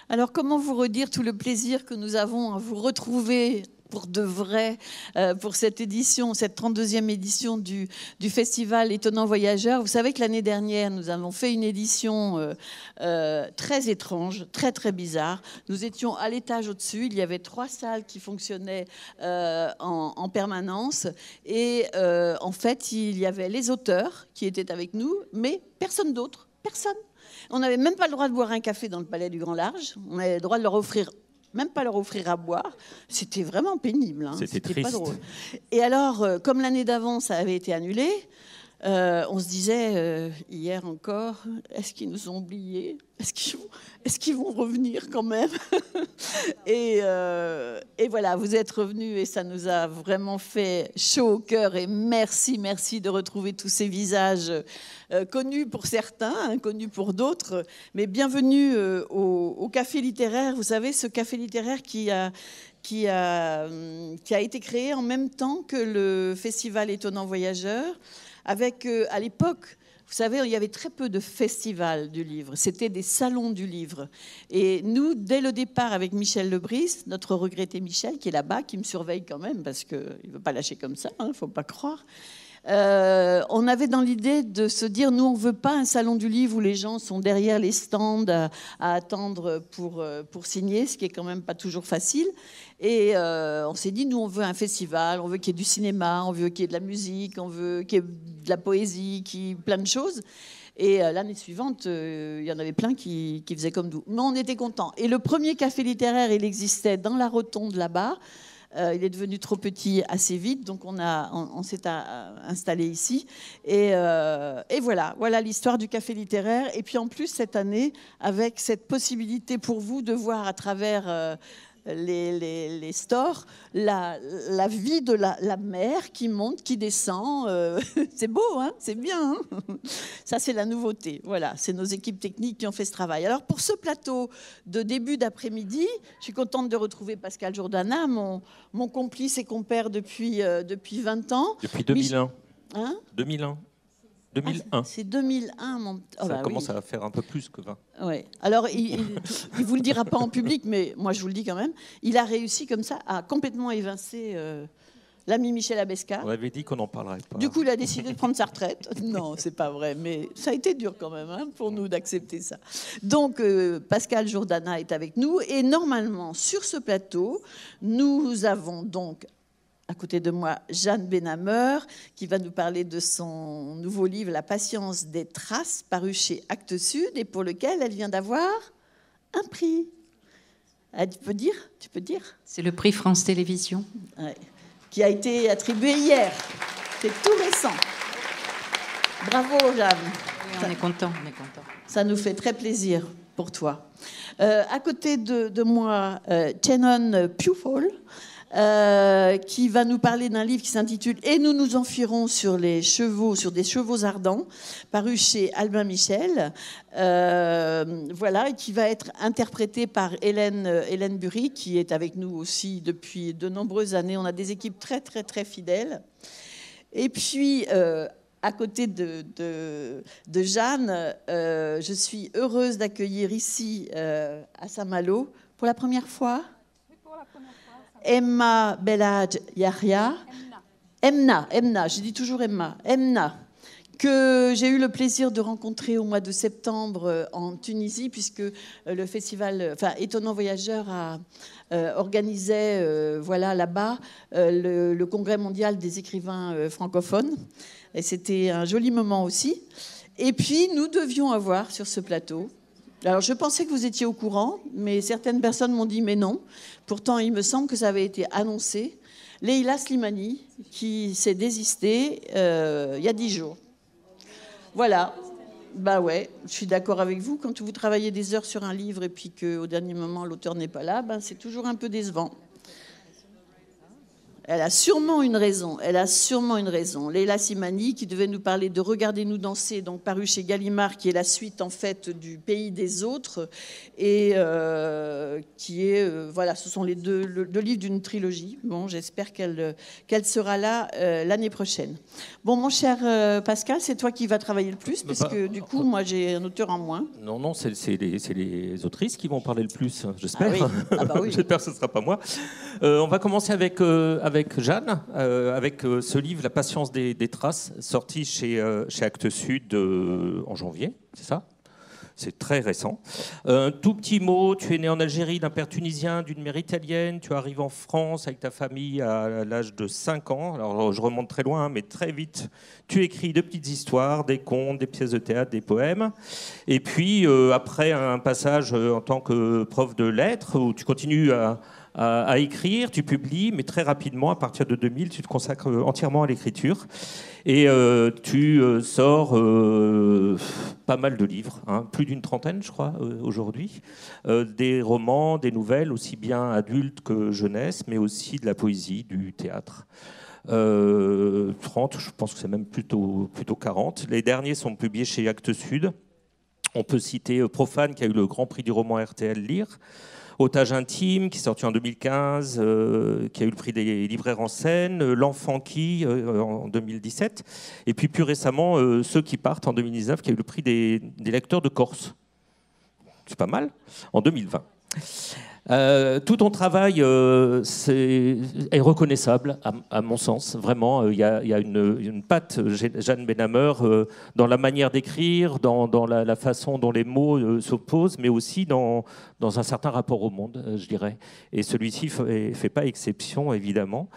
Alors, comment vous redire tout le plaisir que nous avons à vous retrouver pour de vrai, pour cette édition, cette 32e édition du Festival Étonnant Voyageur. Vous savez que l'année dernière, nous avons fait une édition très étrange, très, très bizarre. Nous étions à l'étage au-dessus. Il y avait 3 salles qui fonctionnaient en permanence. Et en fait, il y avait les auteurs qui étaient avec nous, mais personne d'autre. Personne. On n'avait même pas le droit de boire un café dans le Palais du Grand Large. On avait le droit de leur offrir, même pas leur offrir à boire. C'était vraiment pénible. Hein. C'était triste. Pas drôle. Et alors, comme l'année d'avant, ça avait été annulé, on se disait, hier encore, est-ce qu'ils nous ont oubliés ? Est-ce qu'ils vont revenir quand même ? Et voilà, vous êtes revenus et ça nous a vraiment fait chaud au cœur. Et merci de retrouver tous ces visages connus pour certains, inconnus pour d'autres. Mais bienvenue au Café littéraire. Vous savez, ce Café littéraire qui a été créé en même temps que le Festival Étonnant Voyageur. Avec, à l'époque, vous savez, il y avait très peu de festivals du livre. C'était des salons du livre. Et nous, dès le départ, avec Michel Lebris, notre regretté Michel, qui est là-bas, qui me surveille quand même, parce qu'il ne veut pas lâcher comme ça, il ne faut pas croire. On avait dans l'idée de se dire, nous, on ne veut pas un salon du livre où les gens sont derrière les stands à attendre pour signer, ce qui est quand même pas toujours facile. Et on s'est dit, nous, on veut un festival, on veut qu'il y ait du cinéma, on veut qu'il y ait de la musique, on veut qu'il y ait de la poésie, plein de choses. Et l'année suivante, il y en avait plein qui faisaient comme nous. Mais on était contents. Et le premier café littéraire, il existait dans la rotonde là-bas. Il est devenu trop petit assez vite, donc on s'est installé ici. Et voilà l'histoire du café littéraire. Et puis en plus, cette année, avec cette possibilité pour vous de voir à travers les stores la vie de la mer qui monte, qui descend. C'est beau, hein, c'est bien. Hein, ça, c'est la nouveauté. Voilà, c'est nos équipes techniques qui ont fait ce travail. Alors, pour ce plateau de début d'après-midi, je suis contente de retrouver Pascal Jourdana, mon complice et compère depuis 20 ans. Depuis 2001. Hein ? 2001. 2001. C'est 2001, ça commence à faire un peu plus que 20. Ouais. Alors, il vous le dira pas en public, mais moi, je vous le dis quand même. Il a réussi comme ça à complètement évincer l'ami Michel Abescat. On avait dit qu'on n'en parlerait pas. Du coup, il a décidé de prendre sa retraite. Non, c'est pas vrai, mais ça a été dur quand même hein, pour nous d'accepter ça. Donc, Pascal Jourdana est avec nous. Et normalement, sur ce plateau, nous avons donc à côté de moi, Jeanne Benhammer, qui va nous parler de son nouveau livre « La patience des traces », paru chez Actes Sud, et pour lequel elle vient d'avoir un prix. Ah, tu peux dire C'est le prix France Télévisions. Ouais, qui a été attribué hier. C'est tout récent. Bravo, Jeanne. Oui, on est content. Ça nous fait très plaisir pour toi. À côté de moi, Shannon Pewfall, qui va nous parler d'un livre qui s'intitule « Et nous nous enfuirons sur des chevaux ardents », paru chez Albin Michel. Voilà, et qui va être interprété par Hélène Burry, qui est avec nous aussi depuis de nombreuses années. On a des équipes très, très, très fidèles. Et puis, à côté de Jeanne, je suis heureuse d'accueillir ici, à Saint-Malo, pour la première fois, Emma Belhadj Yahya. Emna, je dis toujours Emma, que j'ai eu le plaisir de rencontrer au mois de septembre en Tunisie, puisque le festival, Étonnant Voyageur organisait là-bas le congrès mondial des écrivains francophones. Et c'était un joli moment aussi. Et puis, nous devions avoir sur ce plateau... Alors, je pensais que vous étiez au courant, mais certaines personnes m'ont dit « mais non ». Pourtant, il me semble que ça avait été annoncé. Leïla Slimani, qui s'est désistée il y a 10 jours. Voilà. Bah ouais, je suis d'accord avec vous. Quand vous travaillez des heures sur un livre et puis qu'au dernier moment, l'auteur n'est pas là, c'est toujours un peu décevant. Elle a sûrement une raison. Elle a sûrement une raison. Leila Slimani, qui devait nous parler de Regardez-nous danser, donc paru chez Gallimard, qui est la suite en fait du Pays des autres, et qui est voilà, ce sont les deux livres d'une trilogie. Bon, j'espère qu'elle sera là l'année prochaine. Bon, mon cher Pascal, c'est toi qui vas travailler le plus, parce que du coup, moi, j'ai un auteur en moins. Non, c'est les autrices qui vont parler le plus, j'espère. Ah oui. Ah bah oui. J'espère que ce ne sera pas moi. On va commencer avec Jeanne, avec ce livre, La patience des traces, sorti chez Actes Sud en janvier, c'est ça ? C'est très récent. Un tout petit mot, tu es né en Algérie d'un père tunisien, d'une mère italienne, tu arrives en France avec ta famille à l'âge de 5 ans. Alors je remonte très loin, mais très vite, tu écris de petites histoires, des contes, des pièces de théâtre, des poèmes. Et puis, après un passage en tant que prof de lettres, où tu continues à écrire, tu publies, mais très rapidement, à partir de 2000, tu te consacres entièrement à l'écriture. Et tu sors pas mal de livres, hein, plus d'une trentaine, je crois, aujourd'hui. Des romans, des nouvelles, aussi bien adultes que jeunesse, mais aussi de la poésie, du théâtre. 30, je pense que c'est même plutôt 40. Les derniers sont publiés chez Actes Sud. On peut citer Profane, qui a eu le Grand Prix du roman RTL Lire. Otage intime, qui est sorti en 2015, qui a eu le prix des libraires en scène, L'enfant qui, en 2017, et puis plus récemment, Ceux qui partent, en 2019, qui a eu le prix des lecteurs de Corse. C'est pas mal, en 2020. Tout ton travail est reconnaissable, à mon sens. Vraiment, il y a une patte Jeanne Benhammer dans la manière d'écrire, dans la façon dont les mots s'opposent, mais aussi dans un certain rapport au monde, je dirais. Et celui-ci ne fait pas exception, évidemment.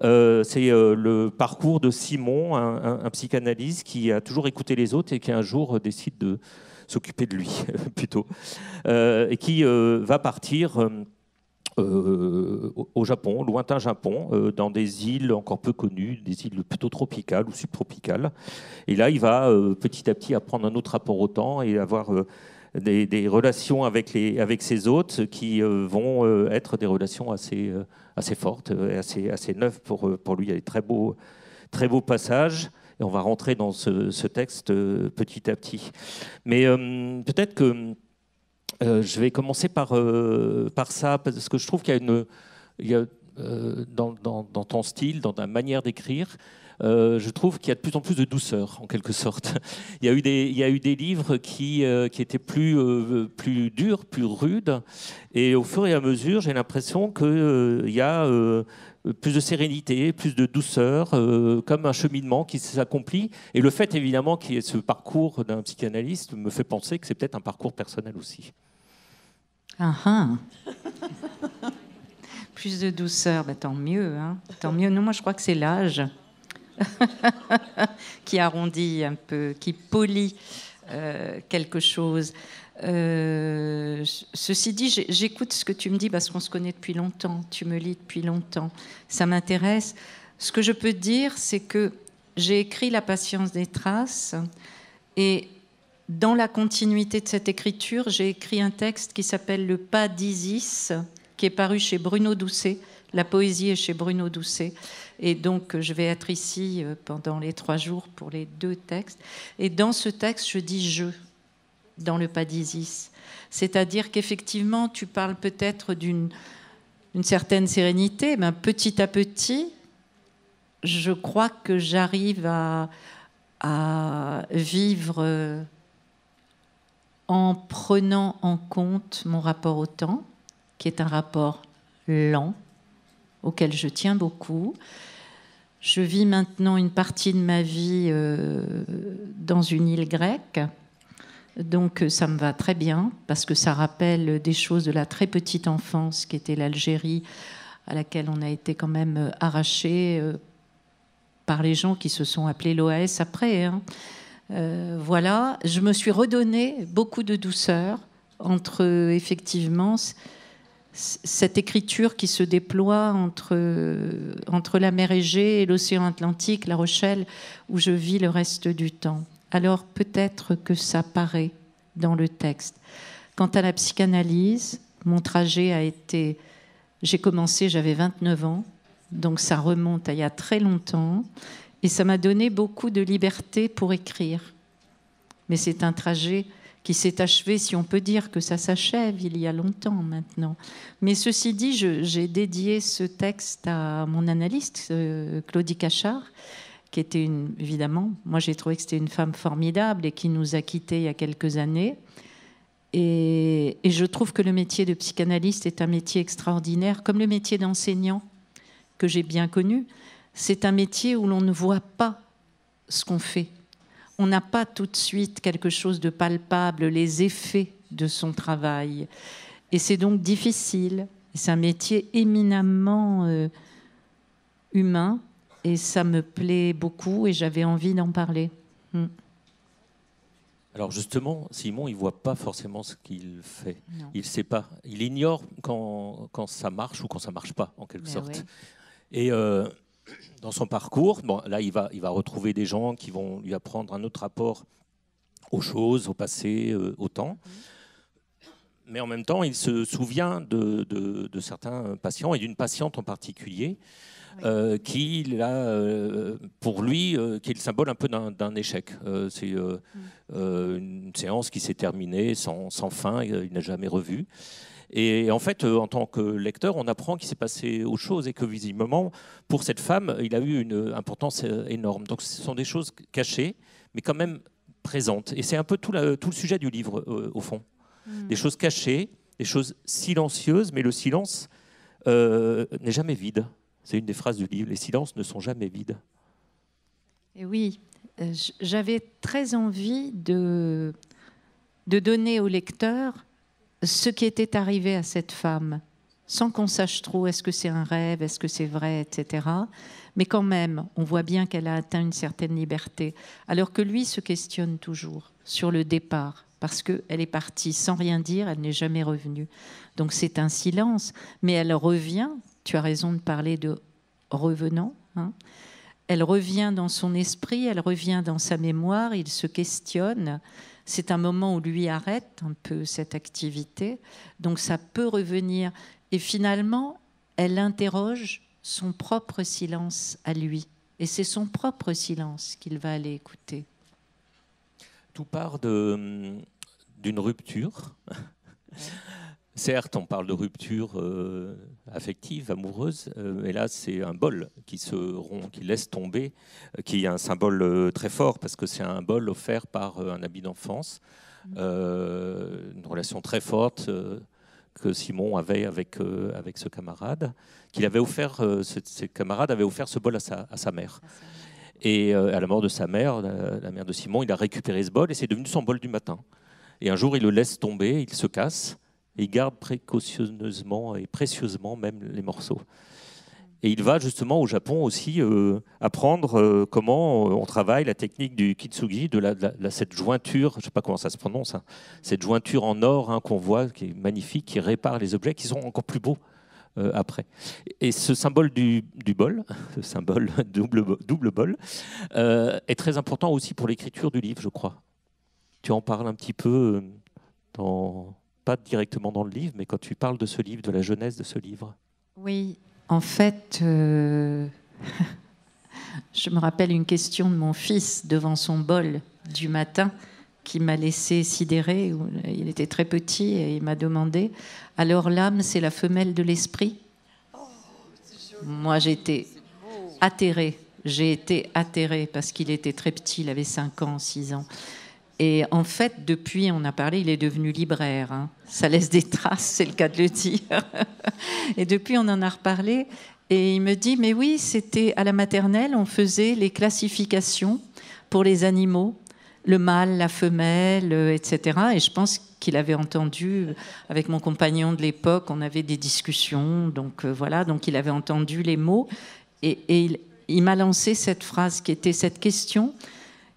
C'est le parcours de Simon, un psychanalyste qui a toujours écouté les autres et qui un jour décide de s'occuper de lui, plutôt, et qui va partir au Japon, au lointain Japon, dans des îles encore peu connues, des îles plutôt tropicales ou subtropicales. Et là, il va petit à petit apprendre un autre rapport au temps et avoir des relations avec ses hôtes qui vont être des relations assez fortes, et assez neuves pour lui. Il y a des très beaux passages. Et on va rentrer dans ce texte petit à petit. Mais peut-être que je vais commencer par ça, parce que je trouve qu'il y a dans ton style, dans ta manière d'écrire, je trouve qu'il y a de plus en plus de douceur, en quelque sorte. Il y a eu des livres qui étaient plus durs, plus rudes. Et au fur et à mesure, j'ai l'impression qu'il y a plus de sérénité, plus de douceur, comme un cheminement qui s'accomplit. Et le fait, évidemment, qu'il y ait ce parcours d'un psychanalyste me fait penser que c'est peut-être un parcours personnel aussi. Plus de douceur, bah, tant mieux. Hein. Tant mieux. Non, moi, je crois que c'est l'âge qui arrondit un peu, qui polit quelque chose. Ceci dit, j'écoute ce que tu me dis parce qu'on se connaît depuis longtemps, tu me lis depuis longtemps, ça m'intéresse. Ce que je peux te dire, c'est que j'ai écrit La patience des traces et dans la continuité de cette écriture, j'ai écrit un texte qui s'appelle Le pas d'Isis, qui est paru chez Bruno Doucet. La poésie est chez Bruno Doucet. Et donc, je vais être ici pendant les 3 jours pour les 2 textes. Et dans ce texte, je dis « je » dans Le pas d'Isis. C'est-à-dire qu'effectivement, tu parles peut-être d'une certaine sérénité, mais petit à petit, je crois que j'arrive à vivre en prenant en compte mon rapport au temps, qui est un rapport lent, auquel je tiens beaucoup. Je vis maintenant une partie de ma vie dans une île grecque. Donc ça me va très bien, parce que ça rappelle des choses de la très petite enfance, qui était l'Algérie, à laquelle on a été quand même arraché par les gens qui se sont appelés l'OAS après. Hein. Voilà, je me suis redonné beaucoup de douceur entre effectivement cette écriture qui se déploie entre la mer Égée et l'océan Atlantique, La Rochelle, où je vis le reste du temps. Alors peut-être que ça paraît dans le texte. Quant à la psychanalyse, mon trajet a été... J'ai commencé, j'avais 29 ans. Donc ça remonte à il y a très longtemps. Et ça m'a donné beaucoup de liberté pour écrire. Mais c'est un trajet qui s'est achevé, si on peut dire que ça s'achève, il y a longtemps maintenant. Mais ceci dit, j'ai dédié ce texte à mon analyste, Claudie Cachard, qui était évidemment, moi j'ai trouvé que c'était une femme formidable et qui nous a quittés il y a quelques années. Et je trouve que le métier de psychanalyste est un métier extraordinaire, comme le métier d'enseignant que j'ai bien connu. C'est un métier où l'on ne voit pas ce qu'on fait. On n'a pas tout de suite quelque chose de palpable, les effets de son travail. Et c'est donc difficile. C'est un métier éminemment humain. Et ça me plaît beaucoup et j'avais envie d'en parler. Alors justement, Simon, il ne voit pas forcément ce qu'il fait. Non. Il ne sait pas. Il ignore quand ça marche ou quand ça ne marche pas, en quelque sorte. Ouais. Et dans son parcours, bon, là, il va retrouver des gens qui vont lui apprendre un autre rapport aux choses, au passé, au temps. Mais en même temps, il se souvient de certains patients et d'une patiente en particulier qui, là, pour lui, qui est le symbole un peu d'un échec. C'est une séance qui s'est terminée sans fin, il n'a jamais revu. Et en fait, en tant que lecteur, on apprend qu'il s'est passé autre chose et que visiblement, pour cette femme, il a eu une importance énorme. Donc ce sont des choses cachées, mais quand même présentes. Et c'est un peu tout le sujet du livre, au fond. Des choses cachées, des choses silencieuses, mais le silence n'est jamais vide. C'est une des phrases du livre. Les silences ne sont jamais vides. Et oui, j'avais très envie de donner au lecteur ce qui était arrivé à cette femme, sans qu'on sache trop est-ce que c'est un rêve, est-ce que c'est vrai, etc. Mais quand même, on voit bien qu'elle a atteint une certaine liberté, alors que lui se questionne toujours sur le départ, parce qu'elle est partie sans rien dire, elle n'est jamais revenue. Donc c'est un silence, mais elle revient, tu as raison de parler de revenant, hein. Elle revient dans son esprit, elle revient dans sa mémoire, il se questionne. C'est un moment où lui arrête un peu cette activité, donc ça peut revenir. Et finalement, elle interroge son propre silence à lui. Et c'est son propre silence qu'il va aller écouter. Tout part d'une rupture. Certes, on parle de rupture affective, amoureuse, mais là, c'est un bol qui se rompt, qui laisse tomber, qui est un symbole très fort, parce que c'est un bol offert par un ami d'enfance, une relation très forte que Simon avait avec ce camarade, qu'il avait offert, ce camarade avait offert ce bol à sa mère. Et à la mort de sa mère, la mère de Simon, il a récupéré ce bol et c'est devenu son bol du matin. Et un jour, il le laisse tomber, il se casse, et il garde précautionneusement et précieusement même les morceaux. Et il va justement au Japon aussi apprendre comment on travaille la technique du kintsugi, cette jointure, je ne sais pas comment ça se prononce, hein, cette jointure en or qu'on voit, qui est magnifique, qui répare les objets, qui sont encore plus beaux après. Et ce symbole du bol, ce symbole double bol, est très important aussi pour l'écriture du livre, je crois. Tu en parles un petit peu pas directement dans le livre, mais quand tu parles de ce livre, de la jeunesse de ce livre. Oui, en fait, je me rappelle une question de mon fils devant son bol du matin qui m'a laissé sidérer. Il était très petit et il m'a demandé « Alors l'âme, c'est la femelle de l'esprit ?» Moi, j'ai été atterrée. J'ai été atterrée parce qu'il était très petit, il avait 5 ans, 6 ans. Et en fait, depuis, on a parlé, il est devenu libraire. Hein. Ça laisse des traces, c'est le cas de le dire. Et depuis, on en a reparlé. Et il me dit, mais oui, c'était à la maternelle, on faisait les classifications pour les animaux, le mâle, la femelle, etc. Et je pense qu'il avait entendu, avec mon compagnon de l'époque, on avait des discussions. Donc voilà, donc il avait entendu les mots. Et il m'a lancé cette phrase qui était cette question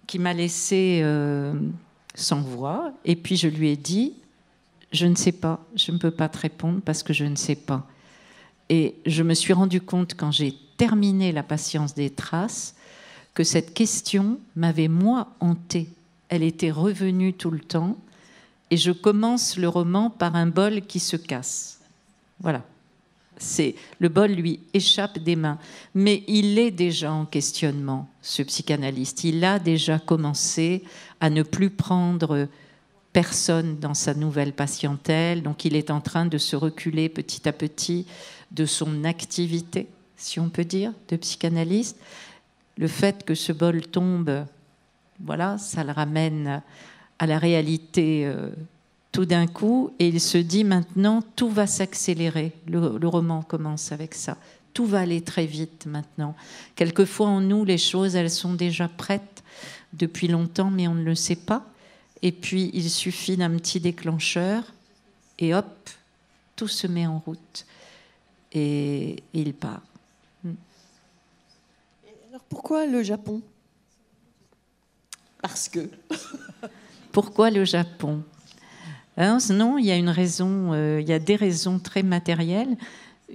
qui m'a laissé sans voix. Et puis je lui ai dit, je ne sais pas, je ne peux pas te répondre parce que je ne sais pas. Et je me suis rendu compte quand j'ai terminé La Patience des Traces que cette question m'avait, moi, hantée. Elle était revenue tout le temps. Et je commence le roman par un bol qui se casse. Voilà. Le bol lui échappe des mains. Mais il est déjà en questionnement, ce psychanalyste. Il a déjà commencé à ne plus prendre personne dans sa nouvelle patientèle. Donc il est en train de se reculer petit à petit de son activité, si on peut dire, de psychanalyste. Le fait que ce bol tombe, voilà, ça le ramène à la réalité tout d'un coup, et il se dit maintenant, tout va s'accélérer. Le roman commence avec ça. Tout va aller très vite maintenant. Quelquefois en nous, les choses, elles sont déjà prêtes depuis longtemps, mais on ne le sait pas. Et puis, il suffit d'un petit déclencheur, et hop, tout se met en route. Et il part. Alors pourquoi le Japon? Parce que... Pourquoi le Japon? Non, il y a une raison, il y a des raisons très matérielles.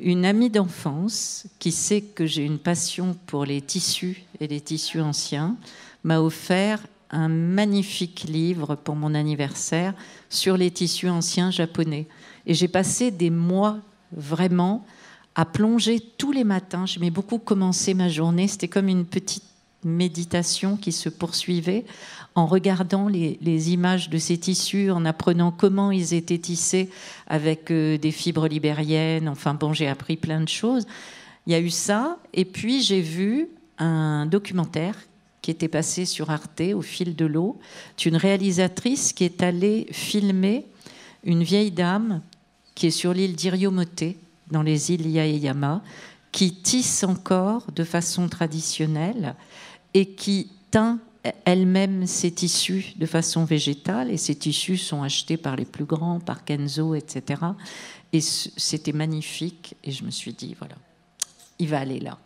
Une amie d'enfance qui sait que j'ai une passion pour les tissus et les tissus anciens m'a offert un magnifique livre pour mon anniversaire sur les tissus anciens japonais. Et j'ai passé des mois vraiment à plonger tous les matins. J'aimais beaucoup commencer ma journée. C'était comme une petite méditation qui se poursuivait en regardant les images de ces tissus, en apprenant comment ils étaient tissés avec des fibres libériennes. Enfin bon, j'ai appris plein de choses. Il y a eu ça. Et puis j'ai vu un documentaire qui était passé sur Arte au fil de l'eau, d'une réalisatrice qui est allée filmer une vieille dame qui est sur l'île d'Iriomote, dans les îles Yaeyama, qui tisse encore de façon traditionnelle et qui teint elle-même ses tissus de façon végétale, et ces tissus sont achetés par les plus grands, par Kenzo, etc. Et c'était magnifique, et je me suis dit, voilà, il va aller là.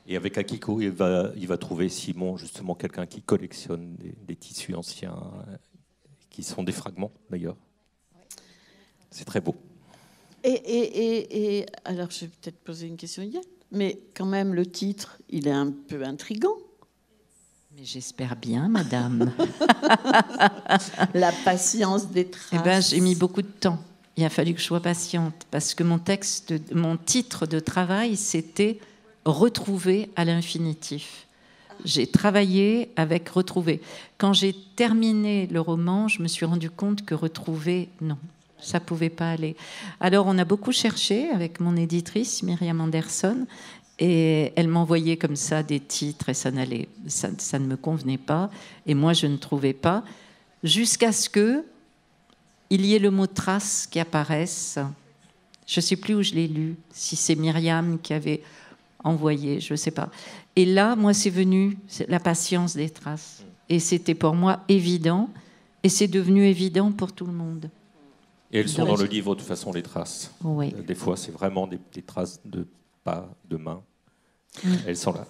Et avec Akiko, il va trouver, Simon, justement, quelqu'un qui collectionne des tissus anciens, qui sont des fragments, d'ailleurs. C'est très beau. Et alors, je vais peut-être poser une question, Yann, mais quand même, le titre, il est un peu intriguant. Mais j'espère bien, madame. La patience des traces. Eh ben, j'ai mis beaucoup de temps. Il a fallu que je sois patiente, parce que mon titre de travail, c'était « Retrouver à l'infinitif ». J'ai travaillé avec « Retrouver ». Quand j'ai terminé le roman, je me suis rendu compte que « Retrouver », non, ça ne pouvait pas aller. Alors, on a beaucoup cherché avec mon éditrice, Myriam Anderson, et elle m'envoyait comme ça des titres, et ça ne me convenait pas, et moi, je ne trouvais pas, jusqu'à ce que il y ait le mot « trace » qui apparaisse. Je ne sais plus où je l'ai lu, si c'est Myriam qui avait envoyé, je ne sais pas. Et là, moi, c'est venu la patience des traces. Et c'était pour moi évident, et c'est devenu évident pour tout le monde. Et elles sont dans le livre, de toute façon, les traces. Oui. Des fois, c'est vraiment des traces de pas, de mains. Elles sont là.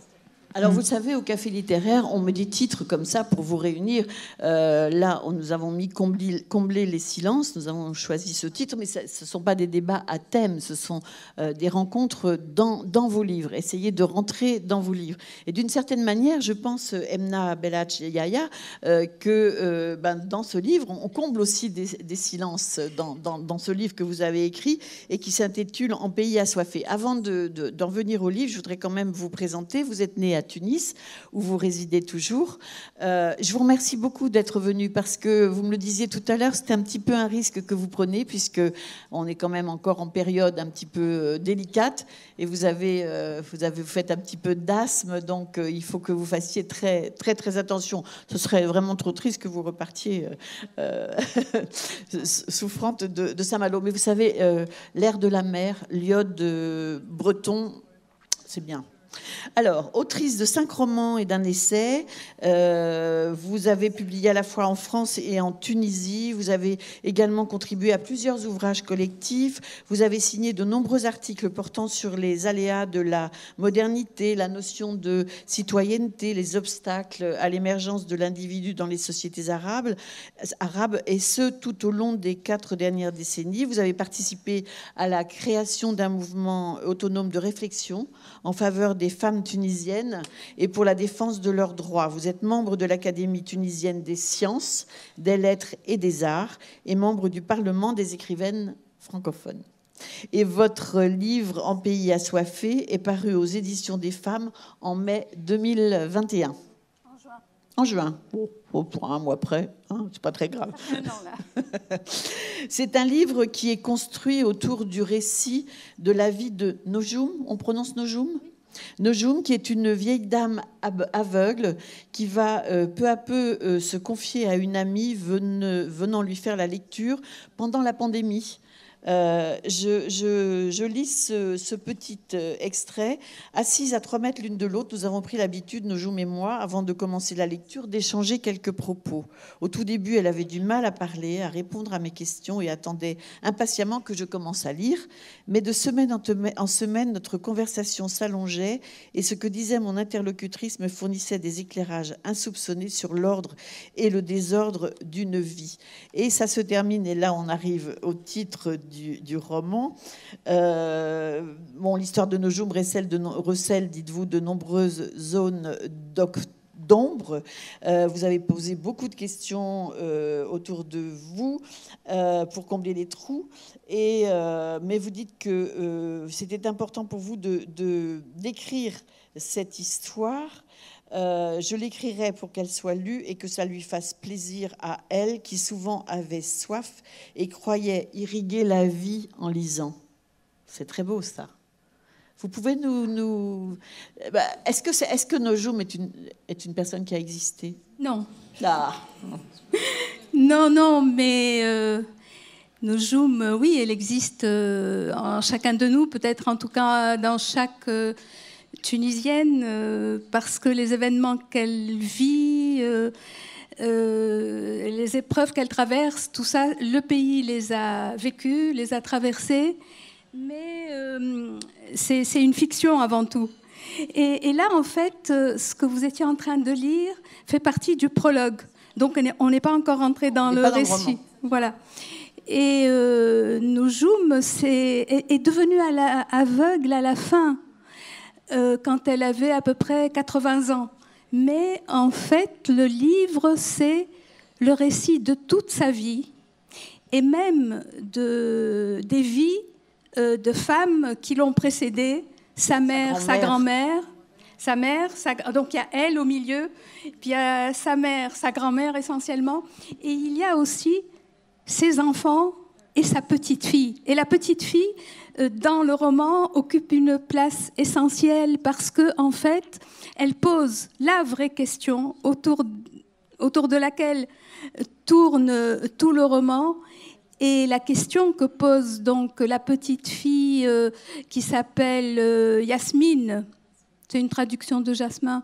Alors, vous savez, au Café littéraire, on me dit titres comme ça pour vous réunir. Là, nous avons mis combler les silences. Nous avons choisi ce titre, mais ce ne sont pas des débats à thème. Ce sont des rencontres dans vos livres. Essayez de rentrer dans vos livres. Et d'une certaine manière, je pense, Emna Belach Yaya, que dans ce livre, on comble aussi des silences dans ce livre que vous avez écrit et qui s'intitule « En pays assoiffé ». Avant d'en venir au livre, je voudrais quand même vous présenter. Vous êtes né à Tunis, où vous résidez toujours. Je vous remercie beaucoup d'être venu parce que, vous me le disiez tout à l'heure, c'était un petit peu un risque que vous prenez puisque on est quand même encore en période un petit peu délicate et vous faites un petit peu d'asthme, donc il faut que vous fassiez très, très, très attention. Ce serait vraiment trop triste que vous repartiez souffrante de Saint-Malo. Mais vous savez, l'air de la mer, l'iode breton, c'est bien. Alors, autrice de 5 romans et d'un essai, vous avez publié à la fois en France et en Tunisie. Vous avez également contribué à plusieurs ouvrages collectifs. Vous avez signé de nombreux articles portant sur les aléas de la modernité, la notion de citoyenneté, les obstacles à l'émergence de l'individu dans les sociétés arabes, et ce, tout au long des 4 dernières décennies. Vous avez participé à la création d'un mouvement autonome de réflexion en faveur des femmes tunisiennes et pour la défense de leurs droits. Vous êtes membre de l'Académie tunisienne des sciences, des lettres et des arts et membre du Parlement des écrivaines francophones. Et votre livre En pays assoiffé est paru aux éditions des Femmes en mai 2021. En juin. Pour un mois près, hein, c'est pas très grave. C'est un livre qui est construit autour du récit de la vie de Nojoum. On prononce Nojoum ? Nojoum, qui est une vieille dame aveugle qui va peu à peu se confier à une amie venant lui faire la lecture pendant la pandémie. Je lis ce petit extrait. Assises à 3 mètres l'une de l'autre, nous avons pris l'habitude, Nojoum et moi, avant de commencer la lecture, d'échanger quelques propos. Au tout début, elle avait du mal à parler, à répondre à mes questions et attendait impatiemment que je commence à lire. Mais de semaine en semaine, notre conversation s'allongeait et ce que disait mon interlocutrice me fournissait des éclairages insoupçonnés sur l'ordre et le désordre d'une vie. Et ça se termine, et là on arrive au titre du roman. L'histoire de Nojoum recèle, dites-vous, de nombreuses zones d'ombre. Vous avez posé beaucoup de questions autour de vous pour combler les trous. Mais vous dites que c'était important pour vous d'écrire cette histoire. Je l'écrirai pour qu'elle soit lue et que ça lui fasse plaisir à elle, qui souvent avait soif et croyait irriguer la vie en lisant. C'est très beau, ça. Vous pouvez est-ce que Nojoum est une personne qui a existé ? Non. Ah. Non, mais Nojoum, oui, elle existe en chacun de nous, peut-être en tout cas dans chaque Tunisienne, parce que les événements qu'elle vit, les épreuves qu'elle traverse, tout ça, le pays les a vécues, les a traversées, mais c'est une fiction avant tout. Et là, en fait, ce que vous étiez en train de lire fait partie du prologue. Donc, on n'est pas encore entré dans le récit. Voilà. Et Nojoum est devenue aveugle à la fin, quand elle avait à peu près 80 ans. Mais en fait, le livre, c'est le récit de toute sa vie et même des vies de femmes qui l'ont précédée, sa mère, sa grand-mère, donc il y a elle au milieu, puis il y a sa mère, sa grand-mère essentiellement, et il y a aussi ses enfants et sa petite fille. Et la petite fille, dans le roman, occupe une place essentielle parce que, en fait, elle pose la vraie question autour de laquelle tourne tout le roman. Et la question que pose donc la petite fille qui s'appelle Yasmine, c'est une traduction de Jasmin.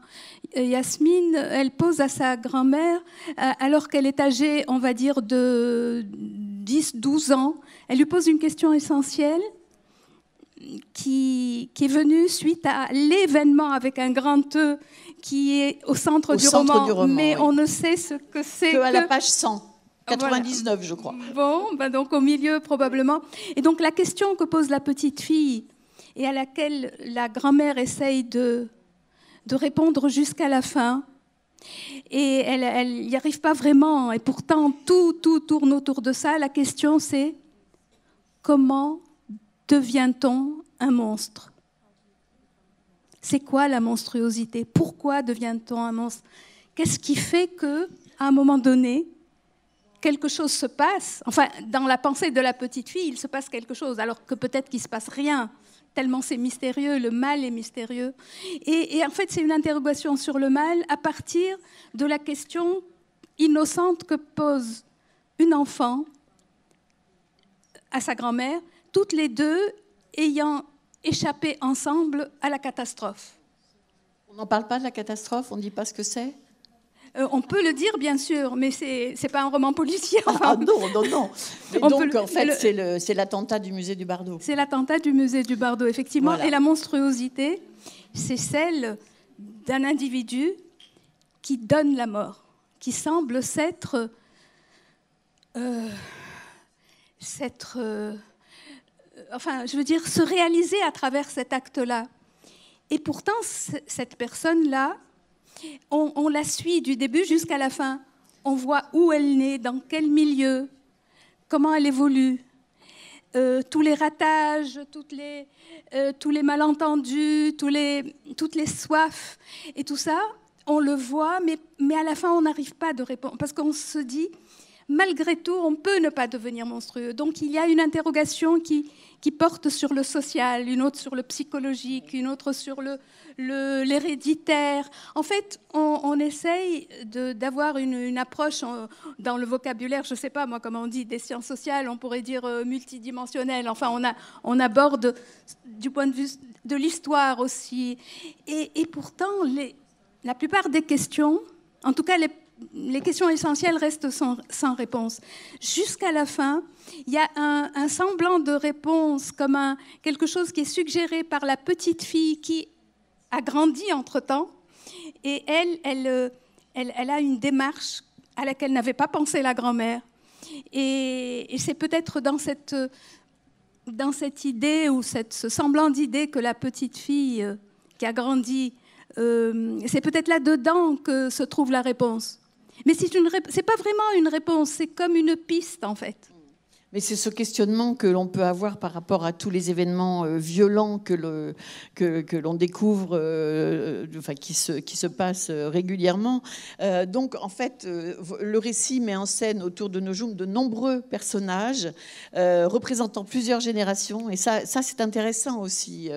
Yasmine, elle pose à sa grand-mère, alors qu'elle est âgée, on va dire, de 10-12 ans, elle lui pose une question essentielle qui est venue suite à l'événement avec un grand E qui est au centre du roman, mais oui. On ne sait ce que c'est que à la page 100. 99, voilà. Je crois. Bon, donc au milieu probablement. Et donc la question que pose la petite fille et à laquelle la grand-mère essaye de répondre jusqu'à la fin, et elle n'y arrive pas vraiment, et pourtant tout tourne autour de ça. La question c'est: comment devient-on un monstre ? C'est quoi la monstruosité ? Pourquoi devient-on un monstre ? Qu'est-ce qui fait qu'à un moment donné, quelque chose se passe, enfin, dans la pensée de la petite fille, il se passe quelque chose, alors que peut-être qu'il ne se passe rien, tellement c'est mystérieux, le mal est mystérieux. Et en fait, c'est une interrogation sur le mal à partir de la question innocente que pose une enfant à sa grand-mère, toutes les deux ayant échappé ensemble à la catastrophe. On n'en parle pas de la catastrophe, on ne dit pas ce que c'est ? On peut le dire, bien sûr, mais c'est pas un roman policier. Enfin. Non. Mais donc, en fait, c'est l'attentat du musée du Bardo. C'est l'attentat du musée du Bardo, effectivement. Voilà. Et la monstruosité, c'est celle d'un individu qui donne la mort, qui semble s'être se réaliser à travers cet acte-là. Et pourtant, cette personne-là, on la suit du début jusqu'à la fin. On voit où elle naît, dans quel milieu, comment elle évolue. tous les ratages, tous les malentendus, toutes les soifs et tout ça, on le voit, mais à la fin, on n'arrive pas de répondre. Parce qu'on se dit, malgré tout, on peut ne pas devenir monstrueux. Donc, il y a une interrogation qui porte sur le social, une autre sur le psychologique, une autre sur l'héréditaire. En fait, on essaye d'avoir une approche dans le vocabulaire, je ne sais pas moi comment on dit, des sciences sociales, on pourrait dire multidimensionnelle. Enfin, on aborde du point de vue de l'histoire aussi. Et pourtant, la plupart des questions, en tout cas les questions essentielles restent sans réponse. Jusqu'à la fin, il y a un semblant de réponse, comme quelque chose qui est suggéré par la petite fille qui a grandi entre-temps. Et elle a une démarche à laquelle n'avait pas pensé la grand-mère. Et c'est peut-être dans cette idée ou ce semblant d'idée que la petite fille qui a grandi, c'est peut-être là-dedans que se trouve la réponse. Mais c'est pas vraiment une réponse, c'est comme une piste en fait. Mais c'est ce questionnement que l'on peut avoir par rapport à tous les événements violents que l'on découvre, qui se passent régulièrement. Donc, en fait, le récit met en scène autour de Nojoum de nombreux personnages représentant plusieurs générations. Et ça c'est intéressant aussi.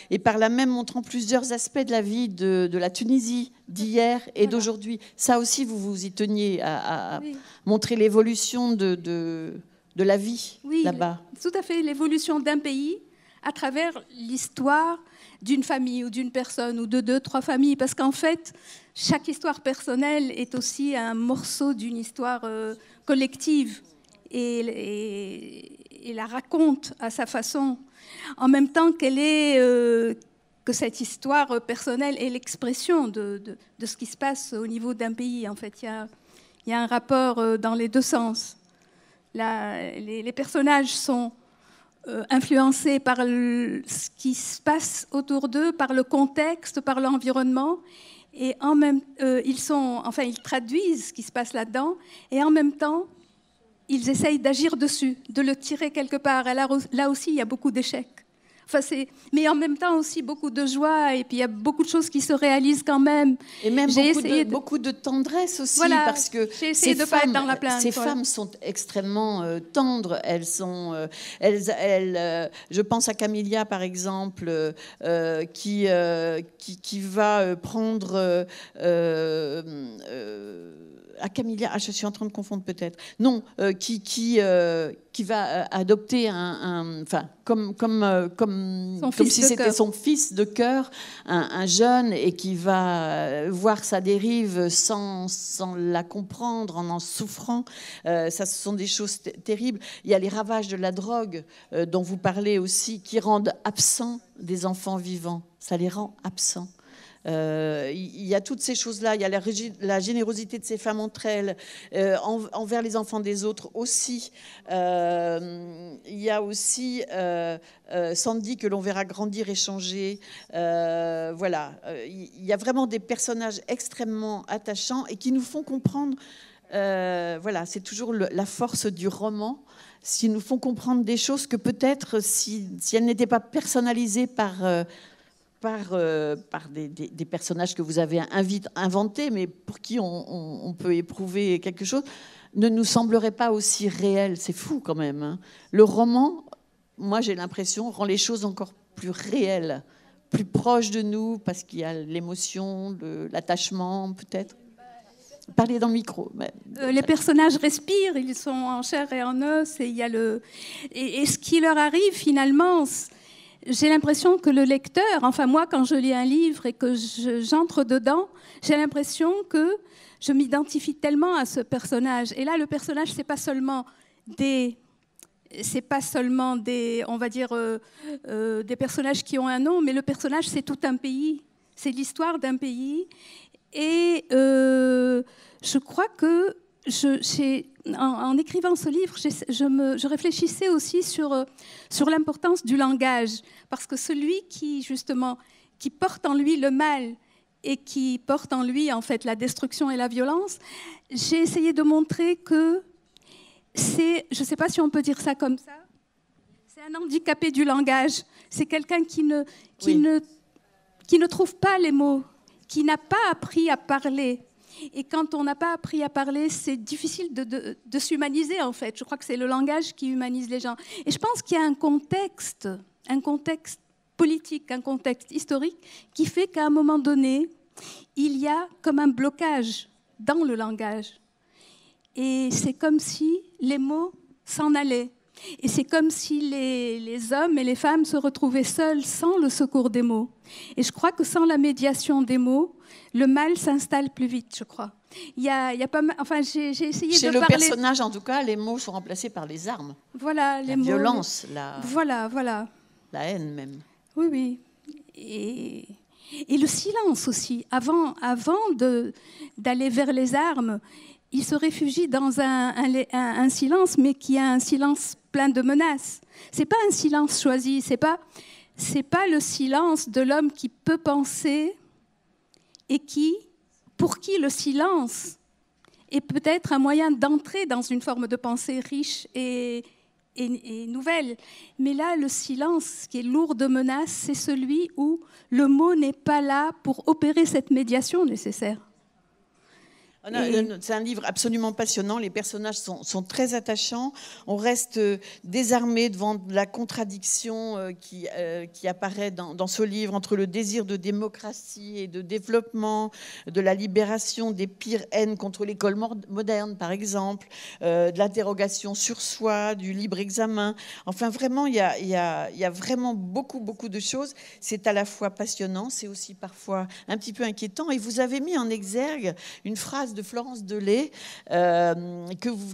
Et par là même montrant plusieurs aspects de la vie de la Tunisie d'hier et d'aujourd'hui. Ça aussi, vous y teniez à oui. Montrer l'évolution de la vie là-bas. Tout à fait, l'évolution d'un pays à travers l'histoire d'une famille ou d'une personne ou de 2, 3 familles. Parce qu'en fait, chaque histoire personnelle est aussi un morceau d'une histoire collective et la raconte à sa façon. En même temps que cette histoire personnelle est l'expression de ce qui se passe au niveau d'un pays. En fait, il y a un rapport dans les deux sens. Les personnages sont influencés par ce qui se passe autour d'eux, par le contexte, par l'environnement, et ils traduisent ce qui se passe là-dedans, et en même temps, ils essayent d'agir dessus, de le tirer quelque part. Et là aussi, il y a beaucoup d'échecs. Mais en même temps aussi beaucoup de joie, et puis il y a beaucoup de choses qui se réalisent quand même. Et même beaucoup de tendresse aussi, voilà, parce que ces femmes sont extrêmement tendres. Elles sont, je pense à Camilla par exemple, qui va prendre à Camilla, je suis en train de confondre peut-être. Non, qui va adopter comme si c'était son fils de cœur, un jeune, et qui va voir sa dérive sans la comprendre, en souffrant. Ça, ce sont des choses terribles. Il y a les ravages de la drogue dont vous parlez aussi, qui rendent absents des enfants vivants. Ça les rend absents. Il y a toutes ces choses-là. Il y a la générosité de ces femmes entre elles, envers les enfants des autres aussi. Il y a aussi Sandy que l'on verra grandir et changer. Voilà. Il y a vraiment des personnages extrêmement attachants et qui nous font comprendre. Voilà, c'est toujours la force du roman. S'ils nous font comprendre des choses que peut-être, si elles n'étaient pas personnalisées par des personnages que vous avez inventés, mais pour qui on peut éprouver quelque chose, ne nous semblerait pas aussi réel. C'est fou quand même. Hein. Le roman, moi j'ai l'impression, rend les choses encore plus réelles, plus proches de nous, parce qu'il y a l'émotion, l'attachement peut-être. Parlez dans le micro. Les personnages respirent, ils sont en chair et en os, et il y a et ce qui leur arrive finalement... J'ai l'impression que le lecteur, enfin moi quand je lis un livre et que j'entre dedans, j'ai l'impression que je m'identifie tellement à ce personnage. Et là, le personnage, c'est pas seulement des, on va dire, des personnages qui ont un nom, mais le personnage, c'est tout un pays. C'est l'histoire d'un pays. Et je crois que en écrivant ce livre, je réfléchissais aussi sur l'importance du langage, parce que celui qui porte en lui le mal et qui porte en lui en fait la destruction et la violence, j'ai essayé de montrer que je ne sais pas si on peut dire ça comme ça, C'est un handicapé du langage. C'est quelqu'un qui ne trouve pas les mots, qui n'a pas appris à parler. Et quand on n'a pas appris à parler, c'est difficile de s'humaniser, en fait. Je crois que c'est le langage qui humanise les gens. Et je pense qu'il y a un contexte politique, un contexte historique, qui fait qu'à un moment donné, il y a comme un blocage dans le langage. Et c'est comme si les mots s'en allaient. Et c'est comme si les hommes et les femmes se retrouvaient seuls sans le secours des mots. Et je crois que sans la médiation des mots, le mal s'installe plus vite, je crois. Il y a pas mal, enfin, j'ai essayé de parler... Chez le personnage, en tout cas, les mots sont remplacés par les armes. Voilà, les mots. La violence, Voilà. La haine même. Oui. Et le silence aussi. Avant d'aller vers les armes, il se réfugie dans un silence, mais qui est un silence plein de menaces. C'est pas un silence choisi, c'est pas le silence de l'homme qui peut penser et pour qui le silence est peut-être un moyen d'entrer dans une forme de pensée riche et nouvelle. Mais là, le silence qui est lourd de menaces, c'est celui où le mot n'est pas là pour opérer cette médiation nécessaire. C'est un livre absolument passionnant, les personnages sont très attachants, on reste désarmé devant la contradiction qui apparaît dans ce livre entre le désir de démocratie et de développement, de la libération des pires haines contre l'école moderne par exemple, de l'interrogation sur soi, du libre examen, enfin vraiment il y a vraiment beaucoup de choses, c'est à la fois passionnant, c'est aussi parfois un petit peu inquiétant et vous avez mis en exergue une phrase de Florence Delay